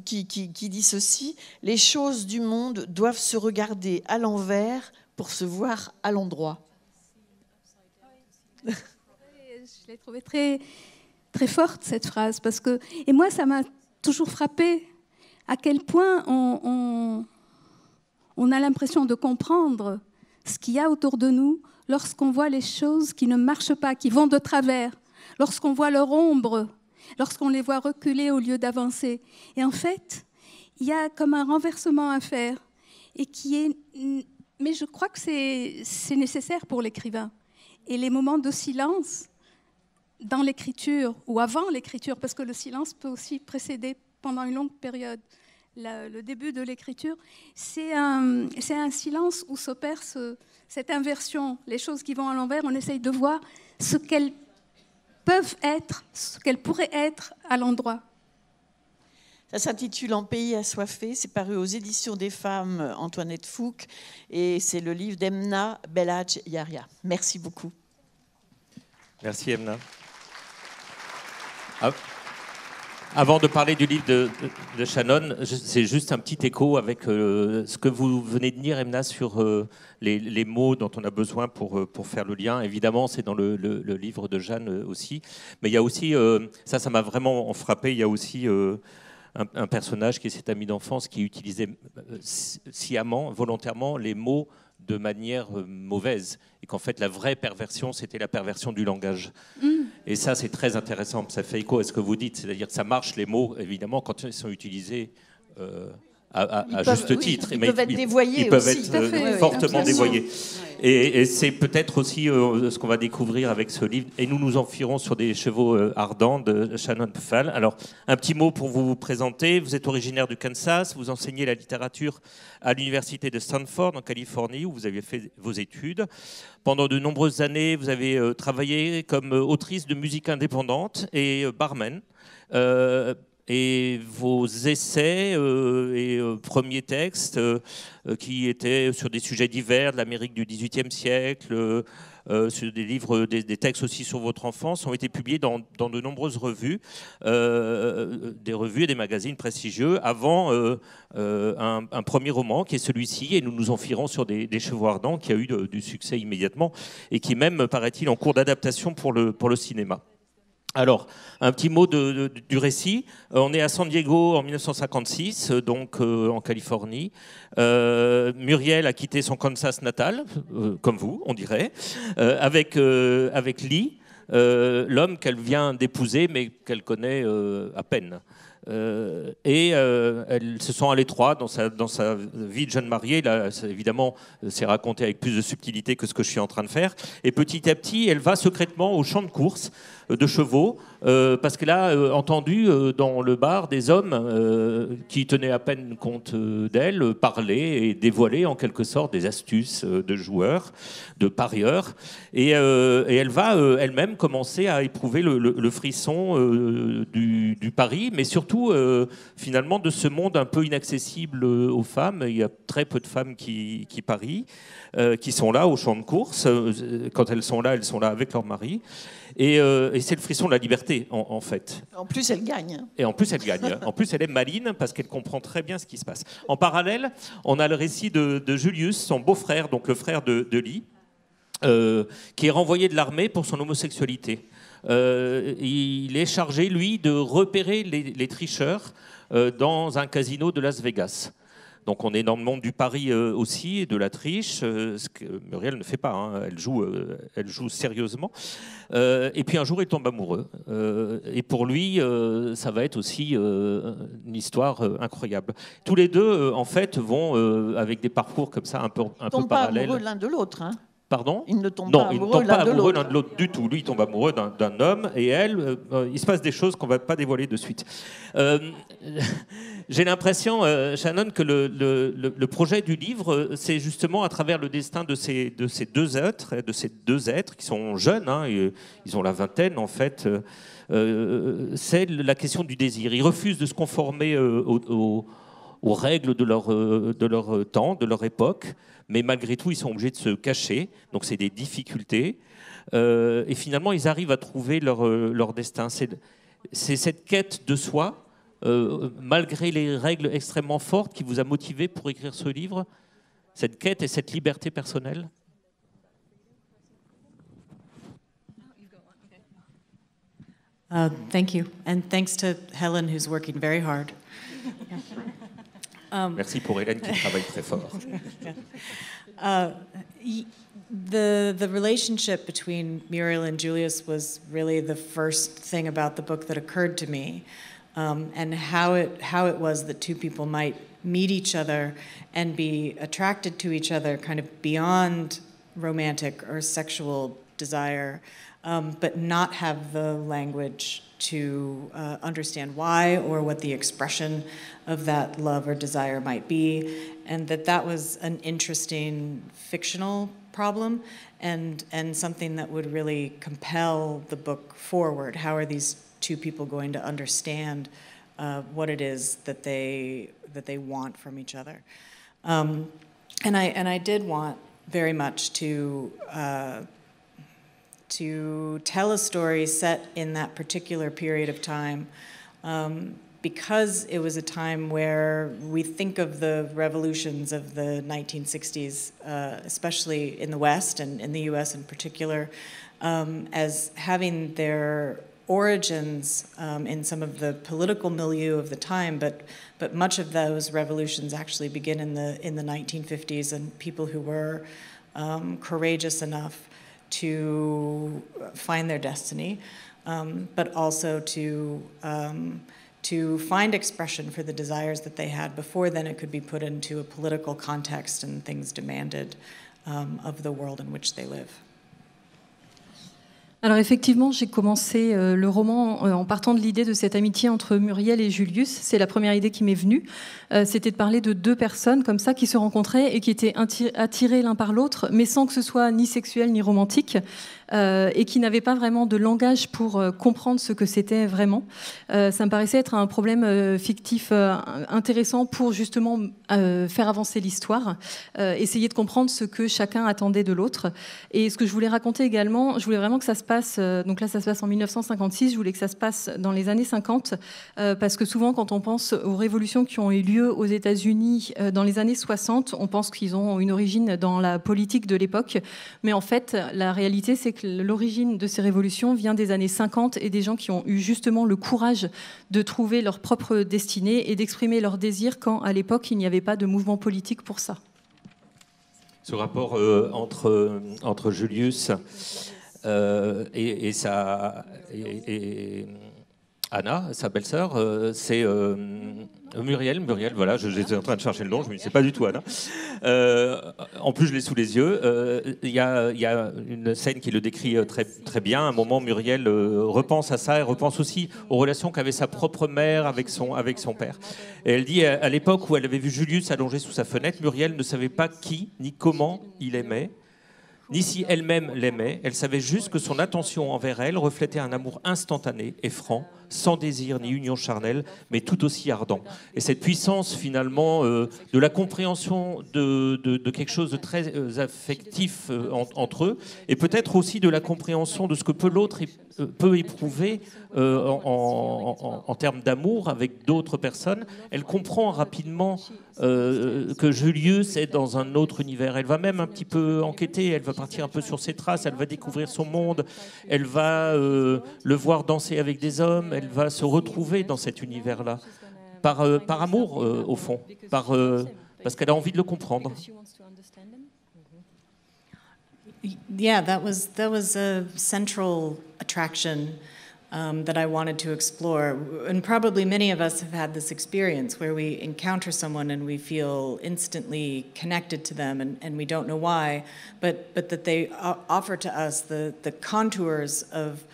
qui dit ceci: les choses du monde doivent se regarder à l'envers pour se voir à l'endroit. Je l'ai trouvée très, très forte cette phrase et moi ça m'a toujours frappée à quel point on a l'impression de comprendre ce qu'il y a autour de nous lorsqu'on voit les choses qui ne marchent pas, qui vont de travers, lorsqu'on voit leur ombre, lorsqu'on les voit reculer au lieu d'avancer. Et en fait, il y a comme un renversement à faire, mais je crois que c'est nécessaire pour l'écrivain. Et les moments de silence dans l'écriture, ou avant l'écriture, parce que le silence peut aussi précéder pendant une longue période le début de l'écriture, c'est un silence où s'opère cette inversion. Les choses qui vont à l'envers, on essaye de voir ce qu'elles peuvent être, ce qu'elles pourraient être à l'endroit. Ça s'intitule « En pays assoiffé », c'est paru aux éditions des femmes Antoinette Fouque et c'est le livre d'Emna Belhadj Yahia. Merci beaucoup. Merci Emna. Avant de parler du livre de Shannon, c'est juste un petit écho avec ce que vous venez de dire, Emna, sur les mots dont on a besoin pour faire le lien. Évidemment, c'est dans le livre de Jeanne aussi. Mais il y a aussi, ça m'a vraiment frappé, il y a aussi un personnage qui est cet ami d'enfance qui utilisait sciemment, volontairement, les mots de manière mauvaise. Et qu'en fait, la vraie perversion, c'était la perversion du langage. Et ça, c'est très intéressant. Ça fait écho à ce que vous dites. C'est-à-dire que ça marche, les mots, évidemment, quand ils sont utilisés à juste titre. Ils peuvent être dévoyés ils peuvent aussi. être fortement dévoyés. Et c'est peut-être aussi ce qu'on va découvrir avec ce livre. Et nous nous enfilons sur des chevaux ardents de Shannon Pfahl. Alors, un petit mot pour vous présenter. Vous êtes originaire du Kansas. Vous enseignez la littérature à l'université de Stanford, en Californie, où vous aviez fait vos études. Pendant de nombreuses années, vous avez travaillé comme autrice de musique indépendante et barman. Et vos essais et premiers textes qui étaient sur des sujets divers de l'Amérique du XVIIIe siècle, sur des livres, des textes aussi sur votre enfance, ont été publiés dans de nombreuses revues, des revues et des magazines prestigieux, avant un premier roman qui est celui-ci, et nous nous enfilons sur des chevaux ardents, qui a eu du succès immédiatement, et qui même, paraît-il, en cours d'adaptation pour le cinéma. Alors, un petit mot du récit. On est à San Diego en 1956, donc en Californie. Muriel a quitté son Kansas natal, comme vous, on dirait, avec Lee, l'homme qu'elle vient d'épouser, mais qu'elle connaît à peine. Elles se sont à l'étroit dans sa vie de jeune mariée. Là, évidemment, c'est raconté avec plus de subtilité que ce que je suis en train de faire. Et petit à petit, elle va secrètement au champ de course de chevaux, parce qu'elle a entendu dans le bar des hommes qui tenaient à peine compte d'elle parler et dévoiler en quelque sorte des astuces de joueurs, de parieurs. Et elle va elle-même commencer à éprouver le frisson du pari, mais surtout finalement de ce monde un peu inaccessible aux femmes. Il y a très peu de femmes qui parient, qui sont là au champ de course. Quand elles sont là avec leur mari. Et c'est le frisson de la liberté, en fait. En plus, elle gagne. Et en plus, elle gagne. En plus, elle est maline parce qu'elle comprend très bien ce qui se passe. En parallèle, on a le récit de Julius, son beau-frère, donc le frère de Lee, qui est renvoyé de l'armée pour son homosexualité. Il est chargé, lui, de repérer les tricheurs dans un casino de Las Vegas. Donc on est dans le monde du pari aussi, et de la triche, ce que Muriel ne fait pas, hein. Elle joue sérieusement. Et puis un jour, il tombe amoureux. Et pour lui, ça va être aussi une histoire incroyable. Tous les deux, en fait, vont avec des parcours comme ça un peu parallèles. Ils ne tombent pas amoureux l'un de l'autre, hein. Pardon ? Ils ne tombent pas amoureux l'un de l'autre du tout. Lui, il tombe amoureux d'un homme, et elle, il se passe des choses qu'on ne va pas dévoiler de suite. J'ai l'impression, Shannon, que le projet du livre, c'est justement à travers le destin de ces deux êtres qui sont jeunes, hein, et ils ont la vingtaine en fait, c'est la question du désir. Ils refusent de se conformer aux règles de leur temps, de leur époque, mais malgré tout, ils sont obligés de se cacher, donc c'est des difficultés, et finalement, ils arrivent à trouver leur destin. C'est cette quête de soi, malgré les règles extrêmement fortes, qui vous a motivé pour écrire ce livre, cette quête et cette liberté personnelle? Thank you, and thanks to Helen, who's working very hard. Merci pour Hélène qui travaille très fort. The relationship between Muriel and Julius was really the first thing about the book that occurred to me, and how it was that two people might meet each other and be attracted to each other kind of beyond romantic or sexual desire, but not have the language to understand why or what the expression of that love or desire might be, and that was an interesting fictional problem and something that would really compel the book forward. How are these two people going to understand what it is that they want from each other? And I did want very much to tell a story set in that particular period of time, because it was a time where we think of the revolutions of the 1960s, especially in the West and in the US in particular, as having their origins in some of the political milieu of the time, but much of those revolutions actually begin in the 1950s, and people who were courageous enough to find their destiny, but also to find expression for the desires that they had. Before then, it could be put into a political context and things demanded of the world in which they live. Alors effectivement, j'ai commencé le roman en partant de l'idée de cette amitié entre Muriel et Julius. C'est la première idée qui m'est venue. C'était de parler de deux personnes comme ça qui se rencontraient et qui étaient attirées l'un par l'autre, mais sans que ce soit ni sexuel ni romantique, et qui n'avaient pas vraiment de langage pour comprendre ce que c'était vraiment. Ça me paraissait être un problème fictif intéressant pour justement faire avancer l'histoire, essayer de comprendre ce que chacun attendait de l'autre. Et ce que je voulais raconter également, je voulais vraiment que ça se passe, donc là ça se passe en 1956, je voulais que ça se passe dans les années 50, parce que souvent quand on pense aux révolutions qui ont eu lieu aux États-Unis dans les années 60, on pense qu'ils ont une origine dans la politique de l'époque, mais en fait la réalité c'est que l'origine de ces révolutions vient des années 50 et des gens qui ont eu justement le courage de trouver leur propre destinée et d'exprimer leurs désirs quand à l'époque il n'y avait pas de mouvement politique pour ça. Ce rapport entre Julius et Anna, sa belle-sœur, c'est Muriel, voilà, j'étais en train de chercher le nom, je me dis, c'est pas du tout Anna. En plus, je l'ai sous les yeux. Il y a une scène qui le décrit très, très bien. À un moment, Muriel repense à ça, elle repense aussi aux relations qu'avait sa propre mère avec son père. Et elle dit, à l'époque où elle avait vu Julius allongé sous sa fenêtre, Muriel ne savait pas qui ni comment il aimait, ni si elle-même l'aimait. Elle savait juste que son attention envers elle reflétait un amour instantané et franc, sans désir ni union charnelle, mais tout aussi ardent. Et cette puissance, finalement, de la compréhension de quelque chose de très affectif entre eux, et peut-être aussi de la compréhension de ce que l'autre peut éprouver en termes d'amour avec d'autres personnes. Elle comprend rapidement que Julius est dans un autre univers. Elle va même un petit peu enquêter, elle va partir un peu sur ses traces, elle va découvrir son monde, elle va le voir danser avec des hommes, elle va se retrouver dans cet univers-là, par amour au fond, parce qu'elle a envie de le comprendre. Yeah, that was a central attraction that I wanted to explore. And probably many of us have had this experience where we encounter someone and we feel instantly connected to them and we don't know why, but that they offer to us the contours of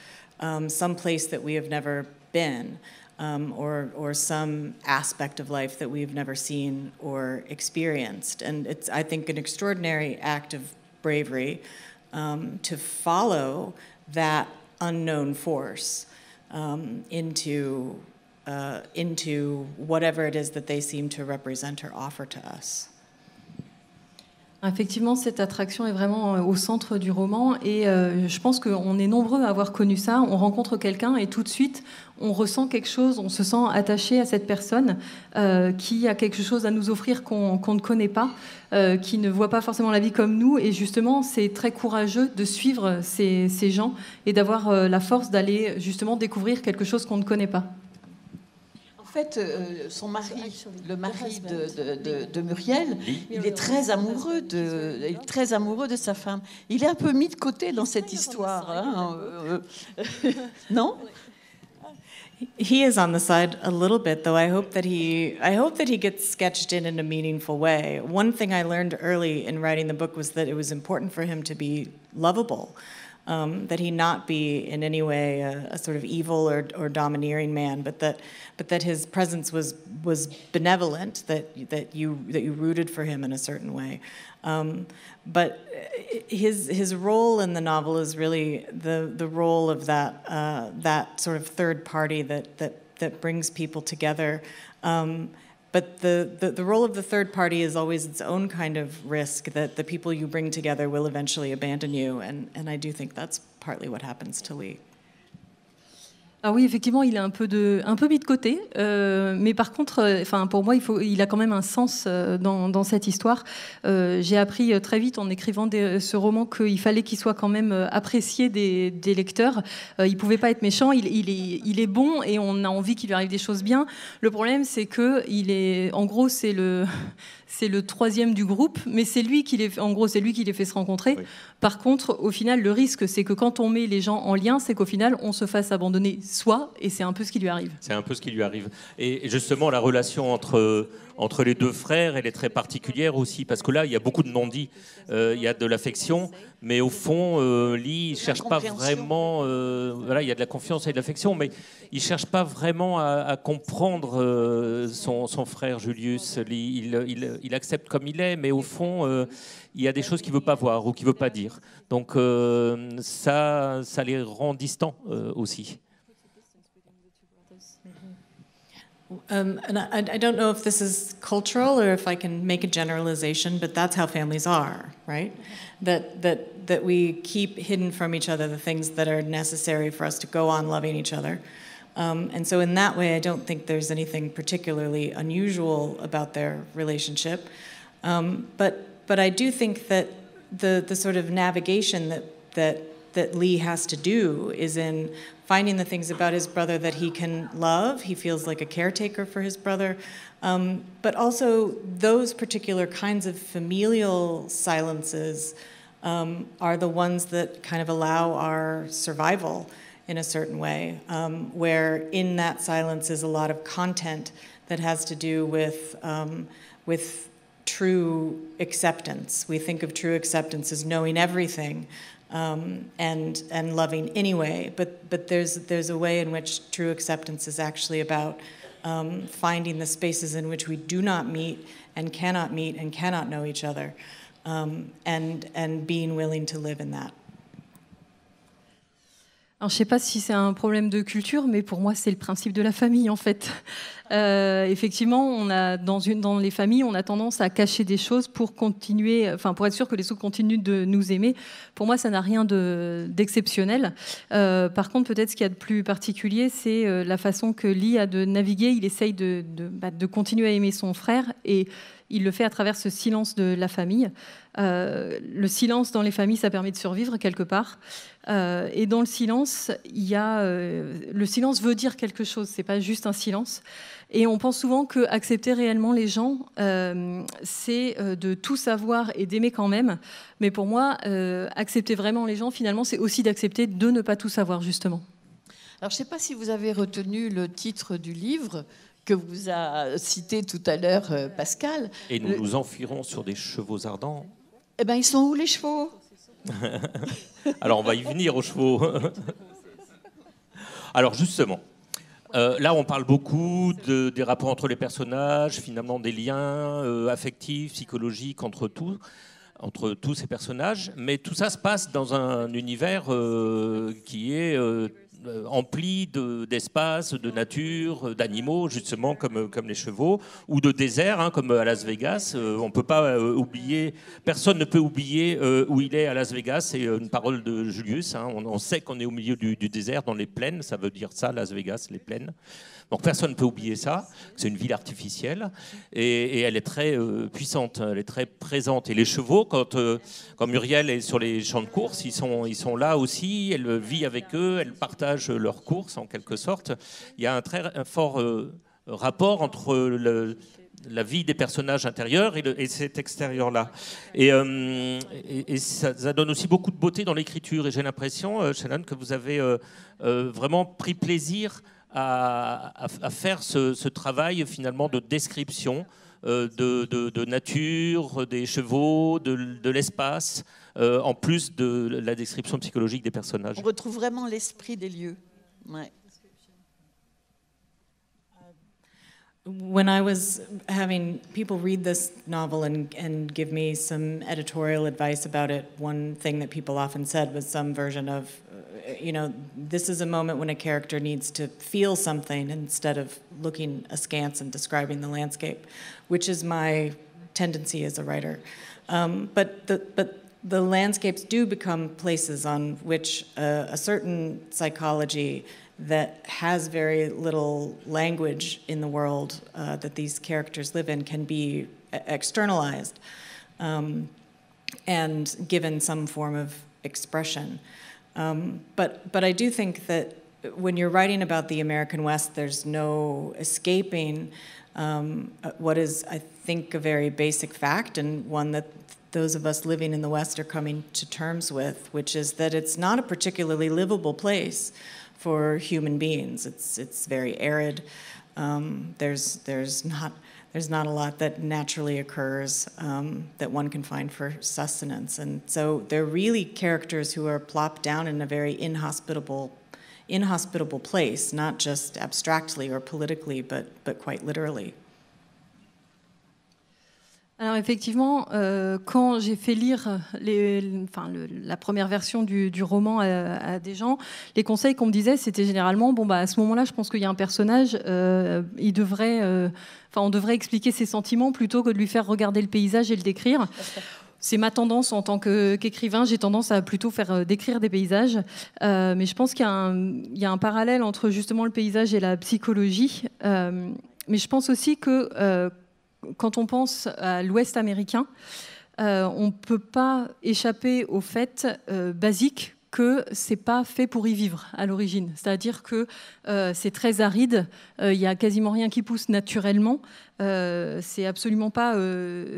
some place that we have never been, or some aspect of life that we've never seen or experienced. And it's, I think, an extraordinary act of bravery to follow that unknown force into whatever it is that they seem to represent or offer to us. Effectivement, cette attraction est vraiment au centre du roman et je pense qu'on est nombreux à avoir connu ça. On rencontre quelqu'un et tout de suite, on ressent quelque chose, on se sent attaché à cette personne qui a quelque chose à nous offrir qu'on ne connaît pas, qui ne voit pas forcément la vie comme nous. Et justement, c'est très courageux de suivre ces gens et d'avoir la force d'aller justement découvrir quelque chose qu'on ne connaît pas. En fait, son mari, le mari de Muriel, il est très amoureux de sa femme. Il est un peu mis de côté dans cette histoire, hein, non? He is on the side a little bit, though. I hope that he gets sketched in a meaningful way. One thing I learned early in writing the book was that it was important for him to be lovable. That he not be in any way a sort of evil or domineering man, but that his presence was benevolent, that you rooted for him in a certain way. But his role in the novel is really the role of that sort of third party that brings people together. But the role of the third party is always its own kind of risk, that the people you bring together will eventually abandon you. And I do think that's partly what happens to Lee. Ah oui, effectivement, il est un peu mis de côté, mais par contre, pour moi, il a quand même un sens dans cette histoire. J'ai appris très vite en écrivant ce roman qu'il fallait qu'il soit quand même apprécié des lecteurs. Il pouvait pas être méchant, il est bon et on a envie qu'il lui arrive des choses bien. Le problème, c'est que en gros, c'est le troisième du groupe, mais c'est lui qui les fait se rencontrer. Oui. Par contre, au final, le risque, c'est que quand on met les gens en lien, c'est qu'au final, on se fasse abandonner soi, et c'est un peu ce qui lui arrive. C'est un peu ce qui lui arrive. Et justement, la relation entre les deux frères, elle est très particulière aussi, parce que là, il y a beaucoup de non-dits. Il y a de l'affection, mais au fond, Lee ne cherche pas vraiment... voilà, il y a de la confiance et de l'affection, mais il ne cherche pas vraiment à comprendre son frère Julius. Lee, il accepte comme il est, mais au fond, il y a des choses qu'il ne veut pas voir ou qu'il ne veut pas dire. Donc ça les rend distants aussi. And I don't know if this is cultural or if I can make a generalization, but that's how families are, right? That we keep hidden from each other the things that are necessary for us to go on loving each other. And so in that way, I don't think there's anything particularly unusual about their relationship. But I do think that the sort of navigation that Lee has to do is in finding the things about his brother that he can love. He feels like a caretaker for his brother. But also those particular kinds of familial silences are the ones that kind of allow our survival in a certain way, where in that silence is a lot of content that has to do with true acceptance. We think of true acceptance as knowing everything and loving anyway, but there's a way in which true acceptance is actually about finding the spaces in which we do not meet and cannot know each other, and being willing to live in that. Alors, je ne sais pas si c'est un problème de culture, mais pour moi, c'est le principe de la famille, en fait. Effectivement, on a, dans les familles, on a tendance à cacher des choses pour continuer, enfin, pour être sûr que les autres continuent de nous aimer. Pour moi, ça n'a rien d'exceptionnel. Par contre, peut-être ce qu'il y a de plus particulier, c'est la façon que Lee a de naviguer. Il essaye de continuer à aimer son frère, et il le fait à travers ce silence de la famille. Le silence dans les familles, ça permet de survivre quelque part. Et dans le silence, le silence veut dire quelque chose. C'est pas juste un silence. Et on pense souvent que accepter réellement les gens, c'est de tout savoir et d'aimer quand même. Mais pour moi, accepter vraiment les gens, finalement, c'est aussi d'accepter de ne pas tout savoir, justement. Alors, je ne sais pas si vous avez retenu le titre du livre que vous a cité tout à l'heure Pascal. Et nous nous enfuirons sur des chevaux ardents. Eh bien, ils sont où les chevaux? Alors, on va y venir aux chevaux. Alors, justement, là, on parle beaucoup des rapports entre les personnages, finalement des liens affectifs, psychologiques entre tous ces personnages. Mais tout ça se passe dans un univers qui est empli d'espace, de nature, d'animaux, justement, comme les chevaux, ou de désert, hein, comme à Las Vegas. On peut pas oublier, personne ne peut oublier où il est à Las Vegas. C'est une parole de Julius. Hein. On sait qu'on est au milieu du désert, dans les plaines. Ça veut dire ça, Las Vegas, les plaines. Donc personne ne peut oublier ça. C'est une ville artificielle et elle est très puissante, elle est très présente. Et les chevaux, quand Muriel est sur les champs de course, ils sont là aussi. Elle vit avec eux, elle partage leurs courses en quelque sorte. Il y a un fort rapport entre la vie des personnages intérieurs et cet extérieur-là. Et ça donne aussi beaucoup de beauté dans l'écriture. Et j'ai l'impression, Shannon, que vous avez vraiment pris plaisir à faire ce travail finalement de description de nature, des chevaux, de l'espace, en plus de la description psychologique des personnages. On retrouve vraiment l'esprit des lieux. Ouais. When I was having people read this novel and give me some editorial advice about it, one thing that people often said was some version of, this is a moment when a character needs to feel something instead of looking askance and describing the landscape, which is my tendency as a writer. But the landscapes do become places on which a certain psychology that has very little language in the world that these characters live in can be externalized and given some form of expression. But I do think that when you're writing about the American West, there's no escaping what is, I think, a very basic fact, and one that those of us living in the West are coming to terms with, which is that it's not a particularly livable place for human beings. It's very arid. There's not a lot that naturally occurs that one can find for sustenance, and so they're really characters who are plopped down in a very inhospitable place, not just abstractly or politically, but quite literally. Alors effectivement, quand j'ai fait lire la première version du roman à des gens, les conseils qu'on me disait, c'était généralement à ce moment-là, je pense qu'il y a un personnage, on devrait expliquer ses sentiments plutôt que de lui faire regarder le paysage et le décrire. C'est ma tendance en tant qu'écrivain, j'ai tendance à plutôt faire décrire des paysages, mais je pense qu'il y a un parallèle entre justement le paysage et la psychologie. Mais je pense aussi que quand on pense à l'Ouest américain, on ne peut pas échapper au fait basique que c'est pas fait pour y vivre à l'origine. C'est-à-dire que c'est très aride, il y a quasiment rien qui pousse naturellement. C'est absolument pas,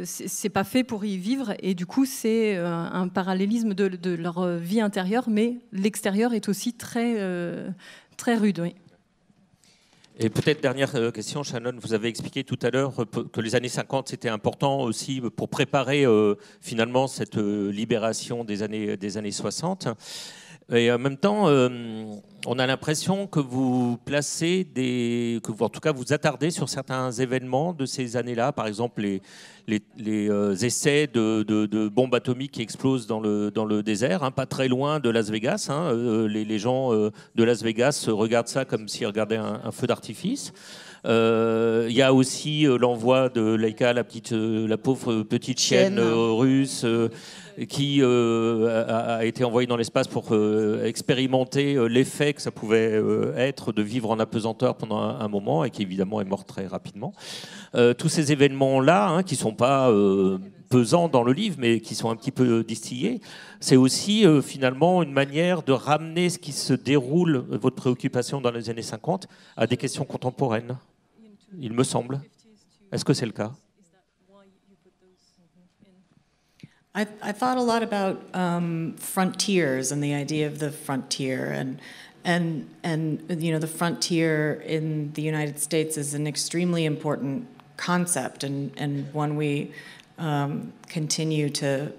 c'est pas fait pour y vivre, et du coup c'est un parallélisme de leur vie intérieure, mais l'extérieur est aussi très très rude. Oui. Et peut-être dernière question, Shannon, vous avez expliqué tout à l'heure que les années 50 c'était important aussi pour préparer finalement cette libération des années 60. Et en même temps, on a l'impression que vous placez que vous, en tout cas, vous attardez sur certains événements de ces années-là, par exemple les essais de bombes atomiques qui explosent dans le désert, hein, pas très loin de Las Vegas. Hein, les gens de Las Vegas regardent ça comme s'ils regardaient un feu d'artifice. Il y a aussi l'envoi de Laika, la pauvre petite chienne russe, qui a été envoyée dans l'espace pour expérimenter l'effet que ça pouvait être de vivre en apesanteur pendant un moment, et qui évidemment est morte très rapidement. Tous ces événements-là, hein, qui ne sont pas pesants dans le livre, mais qui sont un petit peu distillés, c'est aussi finalement une manière de ramener ce qui se déroule, votre préoccupation dans les années 50, à des questions contemporaines, il me semble. Est-ce que c'est le cas? I thought a lot about frontiers and the idea of the frontier, and you know, the frontier in the United States is an extremely important concept, and one we continue to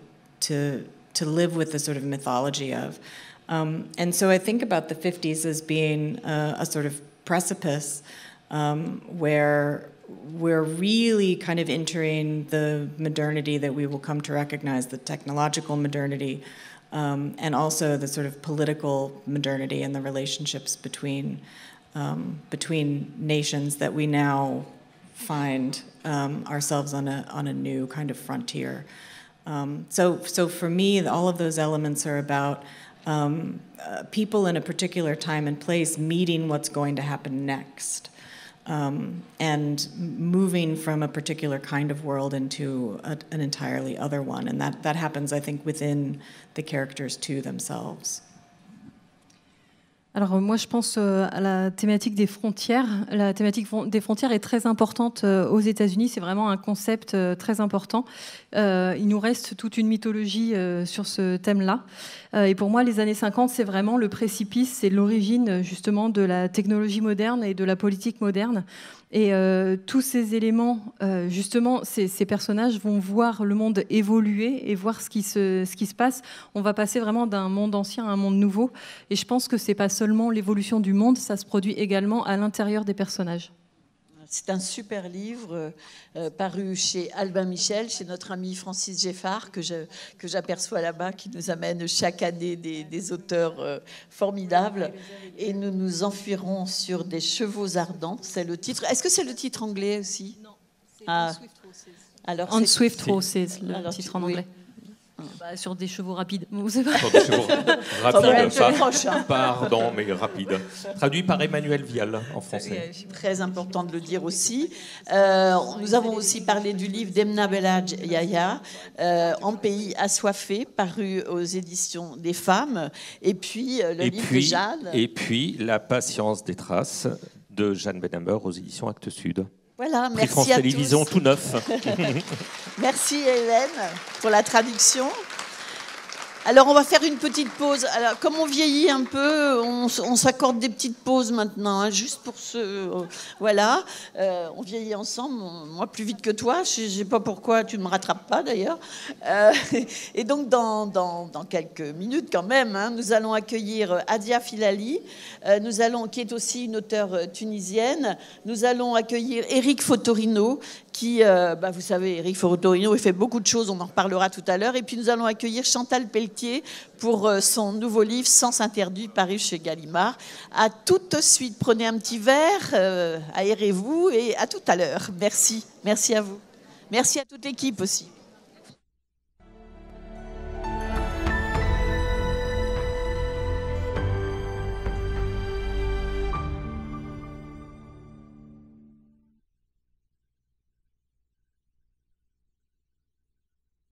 live with the sort of mythology of, and so I think about the 50s as being a sort of precipice where we're really kind of entering the modernity that we will come to recognize, the technological modernity, and also the sort of political modernity and the relationships between nations, that we now find ourselves on a new kind of frontier. So for me, all of those elements are about people in a particular time and place meeting what's going to happen next. And moving from a particular kind of world into an entirely other one. And that happens, I think, within the characters too themselves. Alors moi, je pense à la thématique des frontières. La thématique des frontières est très importante aux États-Unis. C'est vraiment un concept très important. Il nous reste toute une mythologie sur ce thème-là. Et pour moi, les années 50, c'est vraiment le précipice, c'est l'origine justement de la technologie moderne et de la politique moderne. Et tous ces éléments, justement, ces personnages vont voir le monde évoluer et voir ce qui se passe. On va passer vraiment d'un monde ancien à un monde nouveau. Et je pense que c'est pas seulement l'évolution du monde, ça se produit également à l'intérieur des personnages. C'est un super livre paru chez Albin Michel, chez notre ami Francis Geffard, que j'aperçois là-bas, qui nous amène chaque année des auteurs formidables. Et nous nous enfuirons sur des chevaux ardents. C'est le titre. Est-ce que c'est le titre anglais aussi? Non, c'est On Swift Horses, le titre en anglais. Bah, sur des chevaux rapides. Sur des chevaux rapides, pardon, mais rapides. Traduit par Emmanuel Vial en français. Très important de le dire aussi. Nous avons aussi parlé du livre d'Emna Belhadj Yahya, En pays assoiffé, paru aux éditions des Femmes. Et puis le livre de Jeanne. Et puis La patience des traces de Jeanne Benhammer aux éditions Actes Sud. Voilà, merci France à Télévisions, tous. Tout neuf. Merci Hélène pour la traduction. Alors on va faire une petite pause. Alors comme on vieillit un peu, on s'accorde des petites pauses maintenant, hein, juste pour voilà. On vieillit ensemble, moi plus vite que toi. Je ne sais pas pourquoi tu ne me rattrapes pas d'ailleurs. Et donc dans quelques minutes quand même, hein, nous allons accueillir Adia Filali, qui est aussi une auteure tunisienne. Nous allons accueillir Éric Fotorino, qui, vous savez, Éric Fotorino, il fait beaucoup de choses, on en reparlera tout à l'heure. Et puis nous allons accueillir Chantal Pelletier pour son nouveau livre Sens interdit, paru chez Gallimard. À tout de suite, prenez un petit verre, aérez-vous et à tout à l'heure. Merci à vous. Merci à toute l'équipe aussi.